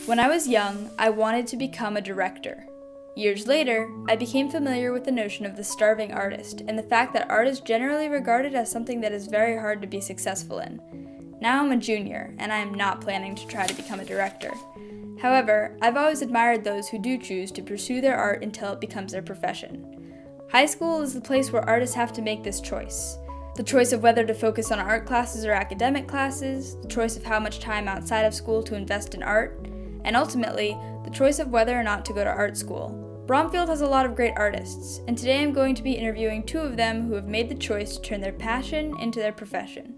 When I was young, I wanted to become a director. Years later, I became familiar with the notion of the starving artist and the fact that art is generally regarded as something that is very hard to be successful in. Now I'm a junior, and I am not planning to try to become a director. However, I've always admired those who do choose to pursue their art until it becomes their profession. High school is the place where artists have to make this choice. The choice of whether to focus on art classes or academic classes, the choice of how much time outside of school to invest in art, and ultimately, the choice of whether or not to go to art school. Bromfield has a lot of great artists, and today I'm going to be interviewing two of them who have made the choice to turn their passion into their profession.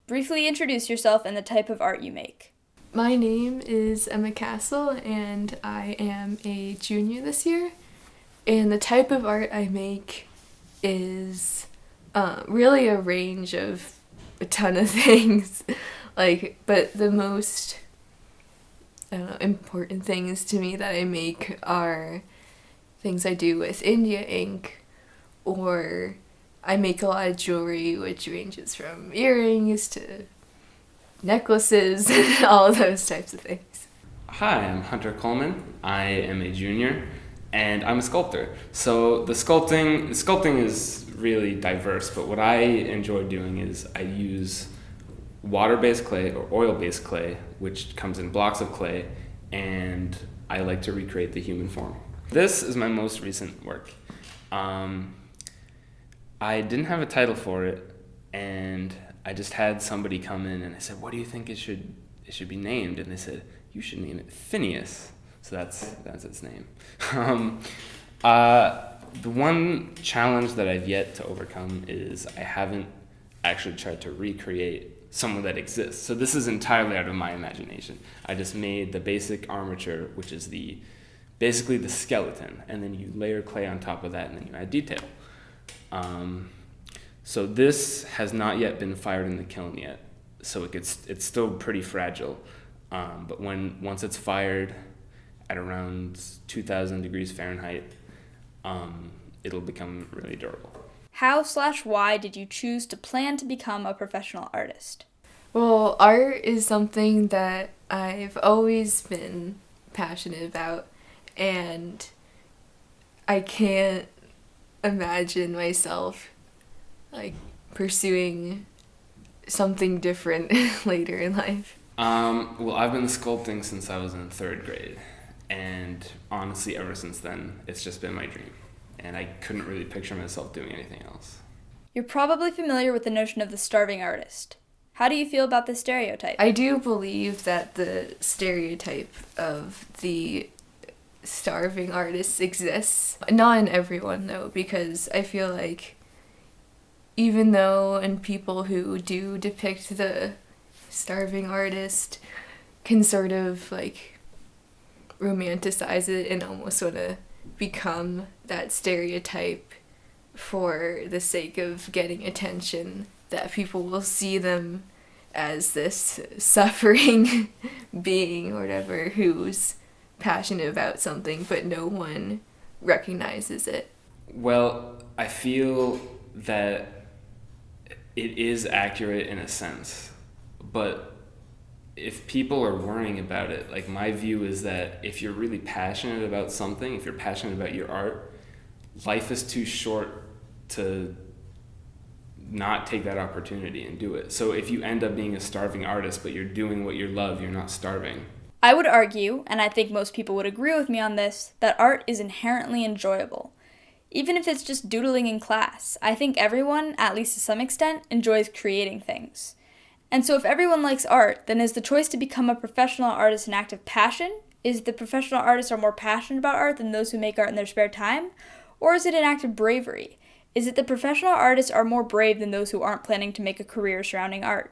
Briefly introduce yourself and the type of art you make. My name is Emma Castle, and I am a junior this year. And the type of art I make is really a range of a ton of things. But the most important things to me that I make are things I do with India ink, or I make a lot of jewelry, which ranges from earrings to necklaces, all of those types of things. Hi, I'm Hunter Coleman. I am a junior, and I'm a sculptor. So the sculpting is really diverse, but what I enjoy doing is I use water-based clay or oil-based clay, which comes in blocks of clay, and I like to recreate the human form. This is my most recent work. I didn't have a title for it, and I just had somebody come in and I said, "What do you think it should be named?" And they said, "You should name it Phineas." So that's its name. The one challenge that I've yet to overcome is I haven't actually tried to recreate someone that exists. So this is entirely out of my imagination. I just made the basic armature, which is basically the skeleton, and then you layer clay on top of that, and then you add detail. So this has not yet been fired in the kiln yet, so it's still pretty fragile. But once it's fired at around 2,000 degrees Fahrenheit, it'll become really durable. How/why did you choose to plan to become a professional artist? Well, art is something that I've always been passionate about, and I can't imagine myself pursuing something different later in life. Well, I've been sculpting since I was in 3rd grade, and honestly, ever since then, it's just been my dream, and I couldn't really picture myself doing anything else. You're probably familiar with the notion of the starving artist. How do you feel about this stereotype? I do believe that the stereotype of the starving artist exists. Not in everyone, though, because I feel like even though and people who do depict the starving artist can sort of romanticize it and almost want to become that stereotype for the sake of getting attention, that people will see them as this suffering being or whatever who's passionate about something, but no one recognizes it. Well, I feel that it is accurate in a sense, but if people are worrying about it, my view is that if you're really passionate about something, if you're passionate about your art, life is too short to not take that opportunity and do it. So if you end up being a starving artist, but you're doing what you love, you're not starving. I would argue, and I think most people would agree with me on this, that art is inherently enjoyable. Even if it's just doodling in class, I think everyone, at least to some extent, enjoys creating things. And so if everyone likes art, then is the choice to become a professional artist an act of passion? Is the professional artists are more passionate about art than those who make art in their spare time? Or is it an act of bravery? Is it the professional artists are more brave than those who aren't planning to make a career surrounding art?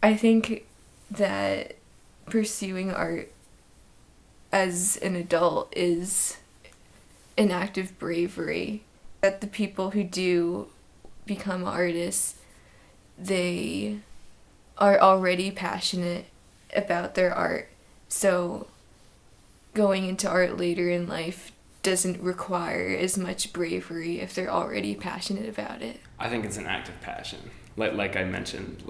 I think that pursuing art as an adult is an act of bravery. That the people who do become artists, they are already passionate about their art. So going into art later in life doesn't require as much bravery if they're already passionate about it. I think it's an act of passion. Like I mentioned,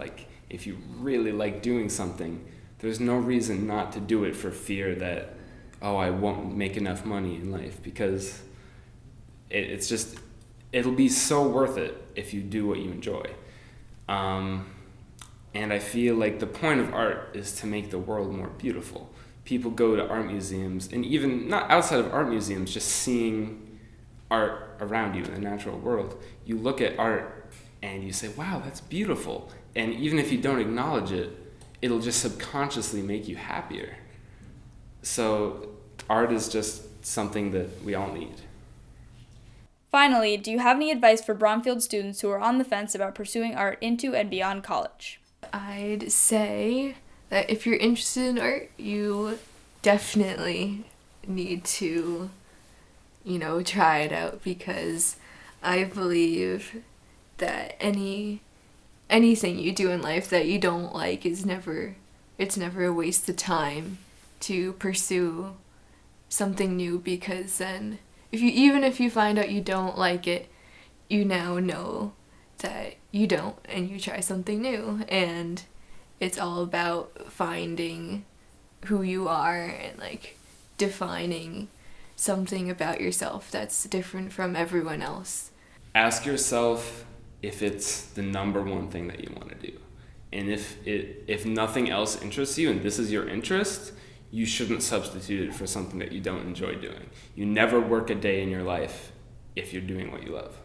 if you really like doing something, There's no reason not to do it for fear that, oh, I won't make enough money in life, because it's just, it'll be so worth it if you do what you enjoy. And I feel like the point of art is to make the world more beautiful. People go to art museums, and even not outside of art museums, just seeing art around you in the natural world. You look at art and you say, wow, that's beautiful. And even if you don't acknowledge it, it'll just subconsciously make you happier. So art is just something that we all need. Finally, do you have any advice for Bromfield students who are on the fence about pursuing art into and beyond college? I'd say that if you're interested in art, you definitely need to, try it out, because I believe that anything you do in life that you don't like it's never a waste of time to pursue something new, because then even if you find out you don't like it, you now know that you don't, and you try something new. And it's all about finding who you are and defining something about yourself that's different from everyone else. Ask yourself if it's the number one thing that you want to do. And if nothing else interests you and this is your interest, you shouldn't substitute it for something that you don't enjoy doing. You never work a day in your life if you're doing what you love.